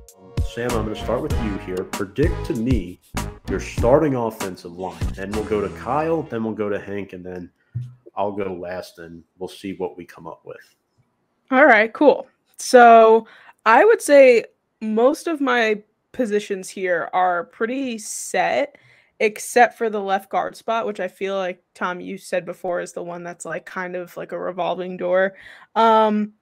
Sam, I'm going to start with you here. Predict to me your starting offensive line. Then we'll go to Kyle, then we'll go to Hank, and then I'll go last, and we'll see what we come up with. All right, cool. So I would say most of my positions here are pretty set, except for the left guard spot, which I feel like Tom, you said before, is the one that's like kind of like a revolving door. Um,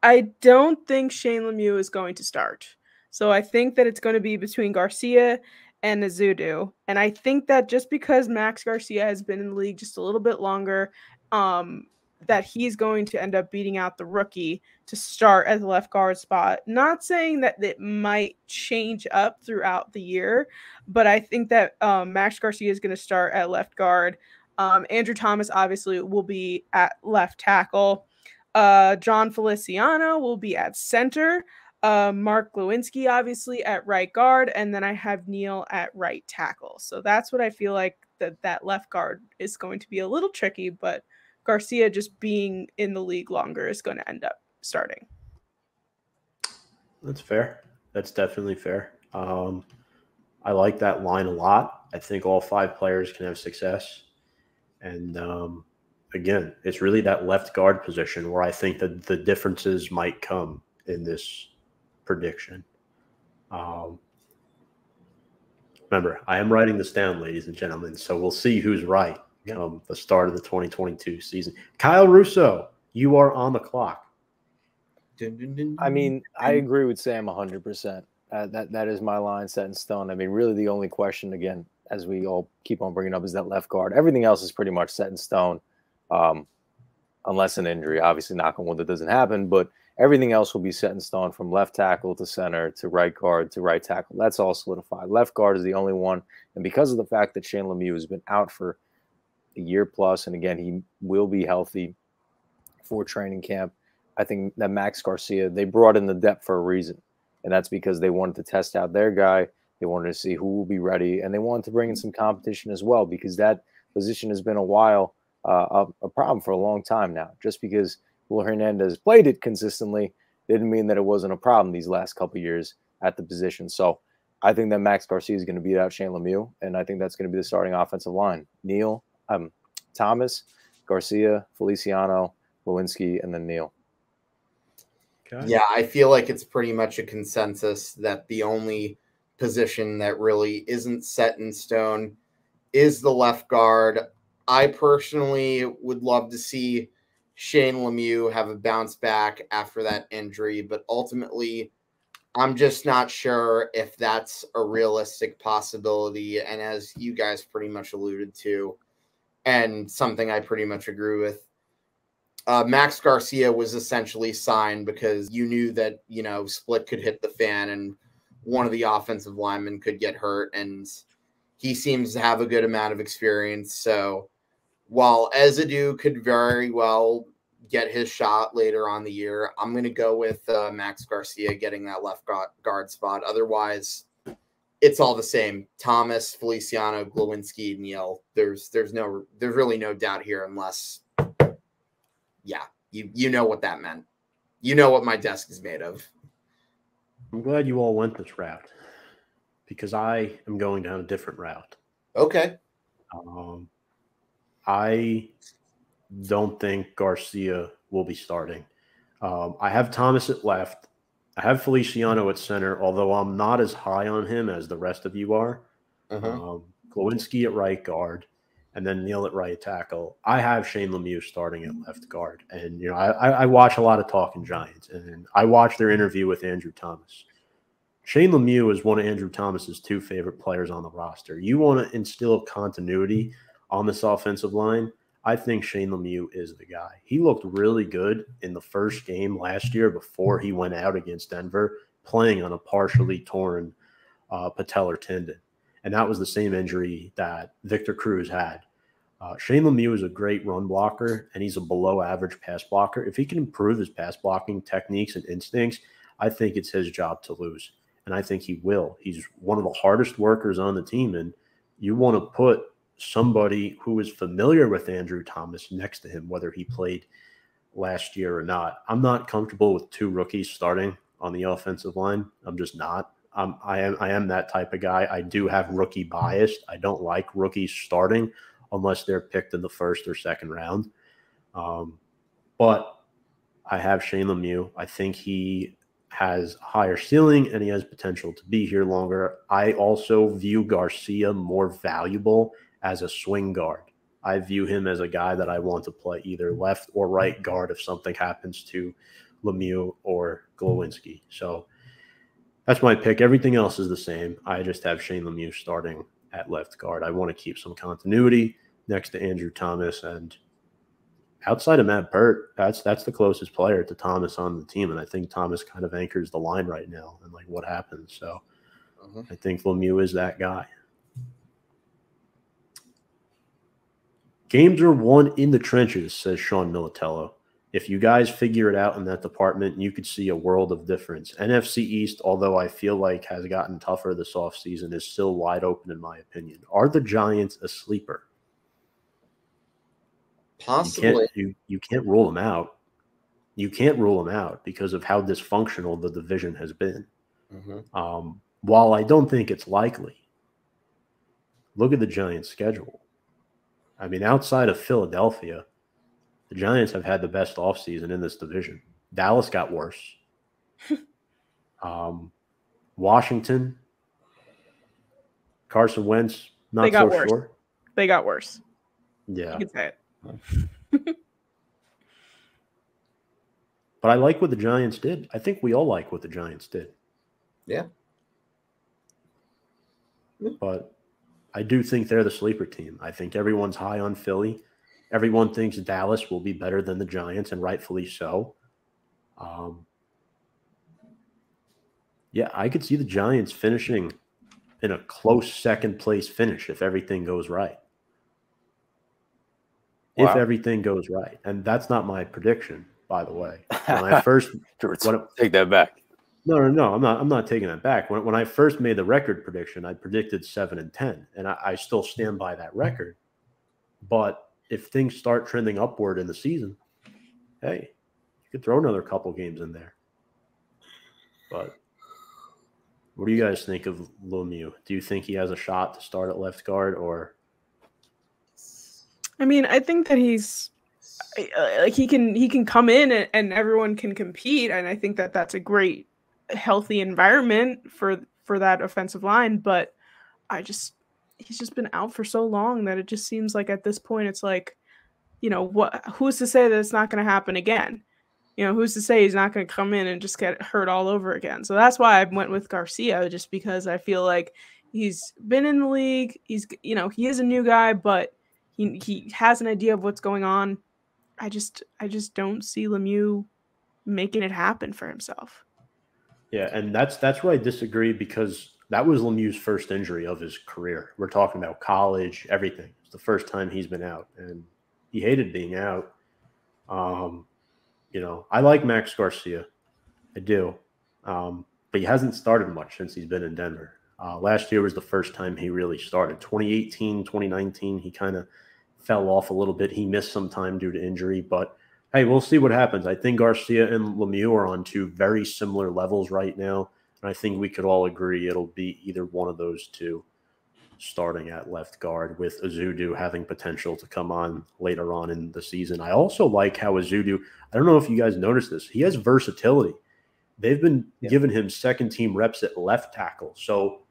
I don't think Shane Lemieux is going to start. So I think that it's going to be between Garcia and Azudu. And I think that just because Max Garcia has been in the league just a little bit longer, that he's going to end up beating out the rookie to start at the left guard spot. Not saying that it might change up throughout the year, but I think that Max Garcia is going to start at left guard. Andrew Thomas obviously will be at left tackle. John Feliciano will be at center. Mark Glowinski obviously at right guard, and then I have Neal at right tackle. So that's what I feel like that left guard is going to be a little tricky, but Garcia just being in the league longer is going to end up starting. That's fair. That's definitely fair. I like that line a lot. I think all 5 players can have success. And again, it's really that left guard position where I think that the differences might come in this prediction. Remember, I am writing this down, ladies and gentlemen, so we'll see who's right come the start of the 2022 season. Kyle Russo, you are on the clock. I mean, I agree with Sam 100%. That is my line set in stone. I mean, really the only question, again, as we all keep on bringing up, is that left guard. Everything else is pretty much set in stone, unless an injury. Obviously, knock on wood, that doesn't happen, but everything else will be set in stone from left tackle to center to right guard to right tackle. That's all solidified. Left guard is the only one, and because of the fact that Shane Lemieux has been out for a year plus, and again, he will be healthy for training camp, I think that Max Garcia, they brought in the depth for a reason, and that's because they wanted to test out their guy. They wanted to see who will be ready, and they wanted to bring in some competition as well, because that position has been a problem for a long time now. Just because Will Hernandez played it consistently didn't mean that it wasn't a problem these last couple of years at the position. So I think that Max Garcia is going to beat out Shane Lemieux, and I think that's going to be the starting offensive line. Neal, Thomas, Garcia, Feliciano, Glowinski, and then Neal. Okay. Yeah, I feel like it's pretty much a consensus that the only position that really isn't set in stone is the left guard. I personally would love to see Shane Lemieux have a bounce back after that injury, but ultimately I'm just not sure if that's a realistic possibility. And as you guys pretty much alluded to, and something I pretty much agree with, Max Garcia was essentially signed because you knew that, split could hit the fan and one of the offensive linemen could get hurt, and he seems to have a good amount of experience. So while Ezadu could very well get his shot later on the year, I'm going to go with Max Garcia getting that left guard spot. Otherwise, it's all the same. Thomas, Feliciano, Glowinski, Neal. There's really no doubt here, unless, yeah, you know what that meant. You know what my desk is made of. I'm glad you all went this route because I am going down a different route. Okay. I don't think Garcia will be starting. I have Thomas at left. I have Feliciano at center, although I'm not as high on him as the rest of you are. Glowinski at right guard, and then Neal at right tackle. I have Shane Lemieux starting at left guard. And, I watch a lot of Talking Giants, and I watched their interview with Andrew Thomas. Shane Lemieux is one of Andrew Thomas's 2 favorite players on the roster. You want to instill continuity on this offensive line, I think Shane Lemieux is the guy. He looked really good in the first game last year before he went out against Denver, playing on a partially torn patellar tendon. And that was the same injury that Victor Cruz had. Shane Lemieux is a great run blocker, and he's a below-average pass blocker. If he can improve his pass blocking techniques and instincts, I think it's his job to lose, and I think he will. He's one of the hardest workers on the team, and you want to put somebody who is familiar with Andrew Thomas next to him, whether he played last year or not. I'm not comfortable with 2 rookies starting on the offensive line. I'm just not. I am that type of guy. I do have rookie bias. I don't like rookies starting unless they're picked in the first or second round. But I have Shane Lemieux. I think he has higher ceiling and he has potential to be here longer. I also view Garcia more valuable as a swing guard. I view him as a guy that I want to play either left or right guard if something happens to Lemieux or Glowinski. So that's my pick. Everything else is the same. I just have Shane Lemieux starting at left guard. I want to keep some continuity next to Andrew Thomas, and outside of Matt Burt, that's the closest player to Thomas on the team, and I think Thomas kind of anchors the line right now and like what happens. So I think Lemieux is that guy. Games are won in the trenches, says Sean Militello. If you guys figure it out in that department, you could see a world of difference. NFC East, although I feel like has gotten tougher this offseason, is still wide open in my opinion. Are the Giants a sleeper? Possibly. You can't rule them out. You can't rule them out because of how dysfunctional the division has been. While I don't think it's likely, look at the Giants' schedule. I mean, outside of Philadelphia, the Giants have had the best offseason in this division. Dallas got worse. Washington, Carson Wentz, not so sure. They got worse. Yeah. You can say it. But I like what the Giants did. I think we all like what the Giants did. Yeah. But I do think they're the sleeper team. I think everyone's high on Philly. Everyone thinks Dallas will be better than the Giants, and rightfully so. Yeah, I could see the Giants finishing in a close second-place finish if everything goes right. Wow. If everything goes right. And that's not my prediction, by the way. When I first take that back. No, I'm not taking that back. When I first made the record prediction, I predicted 7-10, and I still stand by that record. But if things start trending upward in the season, hey, you could throw another couple games in there. But what do you guys think of Lemieux? Do you think he has a shot to start at left guard, or? I mean, I think that he's like he can come in and everyone can compete, and I think that that's a great, healthy environment for that offensive line. But he's just been out for so long that it just seems like at this point it's like, who's to say that it's not going to happen again? Who's to say he's not going to come in and just get hurt all over again? So that's why I went with Garcia, just because I feel like he's been in the league. He's, he is a new guy, but he has an idea of what's going on. I just don't see Lemieux making it happen for himself. Yeah, and that's where I disagree, because that was Lemieux's first injury of his career. We're talking about college, everything. It's the first time he's been out, and he hated being out. I like Max Garcia. I do. But he hasn't started much since he's been in Denver. Last year was the first time he really started. 2018, 2019, he kind of fell off a little bit. He missed some time due to injury, but hey, we'll see what happens. I think Garcia and Lemieux are on two very similar levels right now, and I think we could all agree it'll be either one of those two starting at left guard, with Azudu having potential to come on later on in the season. I also like how Azudu, I don't know if you guys noticed this, he has versatility. They've been giving him second-team reps at left tackle, so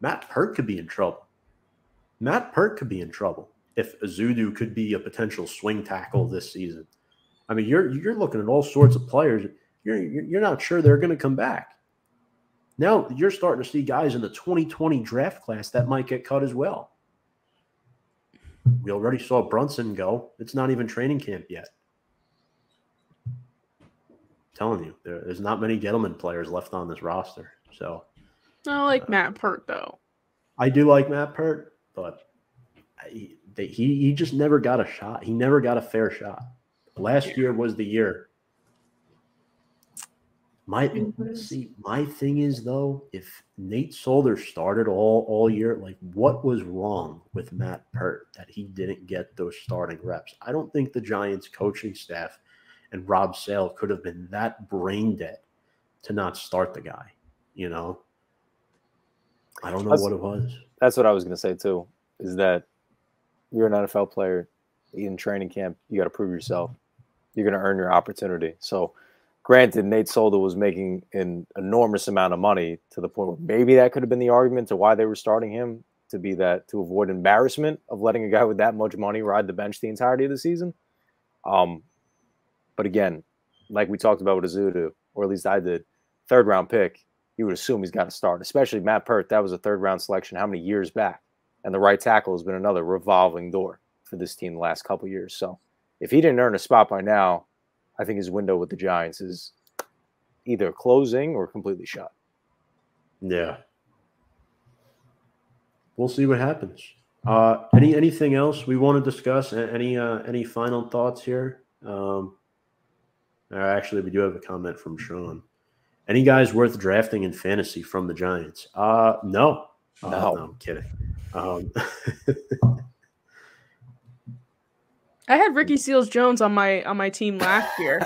Matt Pert could be in trouble. If Azudu could be a potential swing tackle this season. I mean, you're looking at all sorts of players. You're not sure they're going to come back. Now you're starting to see guys in the 2020 draft class that might get cut as well. We already saw Brunson go. It's not even training camp yet. I'm telling you, there's not many Gettleman players left on this roster. So I like Matt Pert, though. I do like Matt Pert, but he just never got a shot. He never got a fair shot. Last year was the year. My thing is, though, if Nate Solder started all year, like, what was wrong with Matt Pert that he didn't get those starting reps? I don't think the Giants coaching staff and Rob Sale could have been that brain dead to not start the guy. You know, I don't know what it was. That's what I was going to say too. Is that you're an NFL player in training camp? You got to prove yourself. You're going to earn your opportunity. So, granted, Nate Solder was making an enormous amount of money to the point where maybe that could have been the argument to why they were starting him, to avoid embarrassment of letting a guy with that much money ride the bench the entirety of the season. But again, like we talked about with Azudu, or at least I did, 3rd-round pick, you would assume he's got to start, especially Matt Pert. That was a 3rd-round selection how many years back? And the right tackle has been another revolving door for this team the last couple of years. So if he didn't earn a spot by now, I think his window with the Giants is either closing or completely shut. Yeah. We'll see what happens. Anything else we want to discuss? Any final thoughts here? Actually, we do have a comment from Sean. Any guys worth drafting in fantasy from the Giants? No. No, I'm kidding. I had Ricky Seals-Jones on my team last year,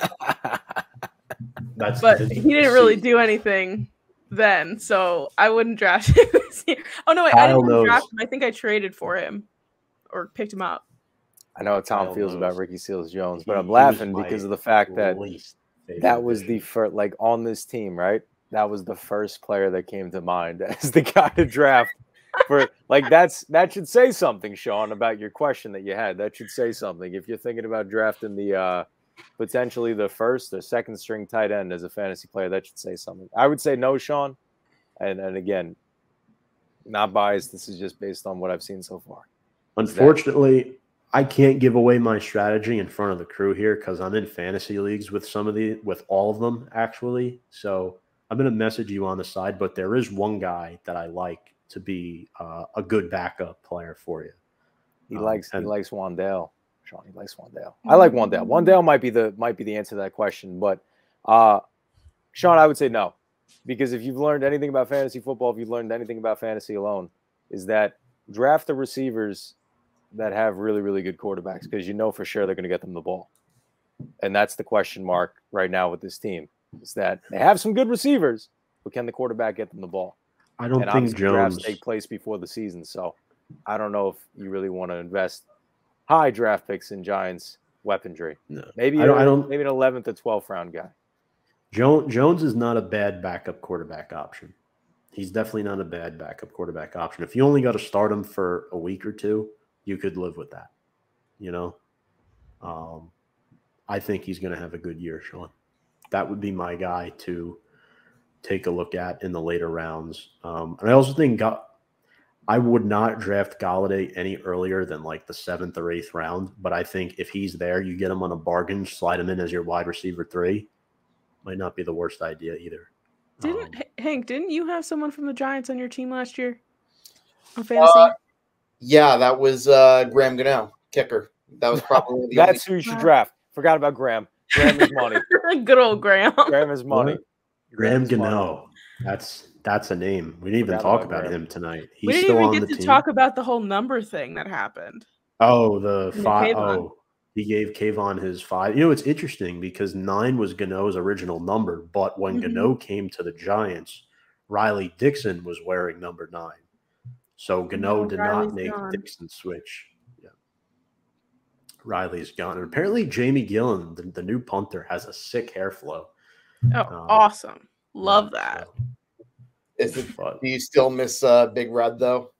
but he didn't really do anything then, so I wouldn't draft him this year. Oh no, wait, I didn't draft him. I think I traded for him or picked him up. I know how Tom feels about Ricky Seals-Jones, but I'm laughing because of the fact that that was the first, like on this team, right? That was the first player that came to mind as the guy to draft. For like that should say something, Sean, about your question that you had. That should say something. If you're thinking about drafting the potentially the 1st or 2nd string tight end as a fantasy player, that should say something. I would say no, Sean. And again, not biased. This is just based on what I've seen so far. Unfortunately, I can't give away my strategy in front of the crew here because I'm in fantasy leagues with all of them actually. So I'm going to message you on the side, but there is one guy that I like to be a good backup player for you. He likes Wandale. Sean, he likes Wandale. I like Wandale. Wandale might be the answer to that question, but Sean, I would say no, because if you've learned anything about fantasy football, if you've learned anything about fantasy alone, is that draft the receivers that have really, really good quarterbacks, because you know for sure they're going to get them the ball, and that's the question mark right now with this team. Is that they have some good receivers, but can the quarterback get them the ball? I don't think drafts take place before the season, so I don't know if you really want to invest high draft picks in Giants weaponry. No, maybe maybe an 11th or 12th round guy. Jones is not a bad backup quarterback option. He's definitely not a bad backup quarterback option. If you only got to start him for a week or two, you could live with that. You know, I think he's going to have a good year, Sean. That would be my guy to take a look at in the later rounds. And I also think I would not draft Galladay any earlier than like the 7th or 8th round. But I think if he's there, you get him on a bargain, slide him in as your wide receiver 3. Might not be the worst idea either. Hank, didn't you have someone from the Giants on your team last year on fantasy? Yeah, that was Graham Gano, kicker. That was probably the That's who you should draft. Forgot about Graham. Graham is money. Good old Graham. Graham is money. Graham Gano. That's a name. We didn't even talk about him tonight. He's still on the team. We didn't even get to talk about the whole number thing that happened. Oh, the 5. Oh, he gave Kayvon his 5. You know, it's interesting because 9 was Gano's original number, but when Gano came to the Giants, Riley Dixon was wearing number 9. So Gano did not make Dixon switch. Yeah. Riley's gone. And apparently Jamie Gillen, the new punter, has a sick hair flow. Oh, awesome. Love that. Do you still miss Big Red, though?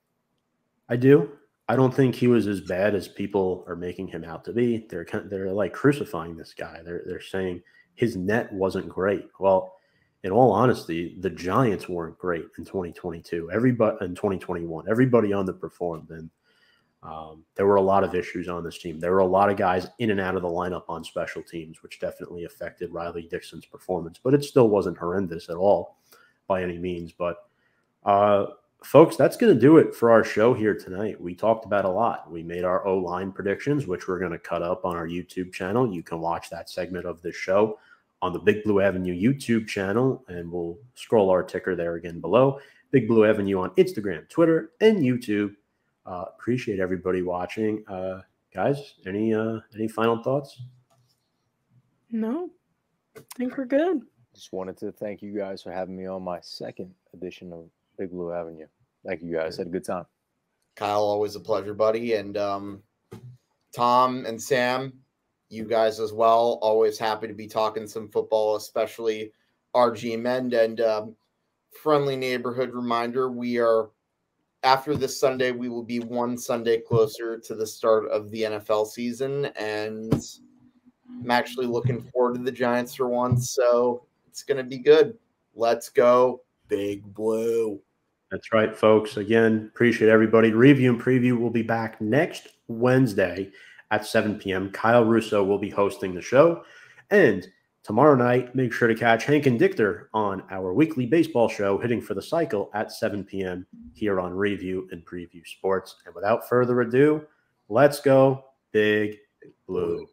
I do. I don't think he was as bad as people are making him out to be. They're like crucifying this guy. They're saying his net wasn't great. Well, in all honesty, the Giants weren't great in 2022. Everybody in 2021, everybody underperformed, and there were a lot of issues on this team. There were a lot of guys in and out of the lineup on special teams, which definitely affected Riley Dixon's performance. But it still wasn't horrendous at all by any means. But folks, that's going to do it for our show here tonight. We talked about a lot. We made our O-line predictions, which we're going to cut up on our YouTube channel. You can watch that segment of the show on the Big Blue Avenue YouTube channel, and we'll scroll our ticker there again below. Big Blue Avenue on Instagram, Twitter, and YouTube. Appreciate everybody watching. Guys, any final thoughts? No, I think we're good. Just wanted to thank you guys for having me on my second edition of Big Blue Avenue. Thank you guys. Had a good time. Kyle, always a pleasure, buddy. And Tom and Sam, you guys as well. Always happy to be talking some football, especially RG Men. And friendly neighborhood reminder, we are, after this Sunday, we will be one Sunday closer to the start of the NFL season. And I'm actually looking forward to the Giants for once. So it's going to be good. Let's go, Big Blue. That's right, folks. Again, appreciate everybody. Review and Preview will be back next Wednesday at 7 p.m. Kyle Russo will be hosting the show. And tomorrow night, make sure to catch Hank and Dichter on our weekly baseball show, Hitting for the Cycle, at 7 p.m. here on Review and Preview Sports. And without further ado, let's go Big Blue.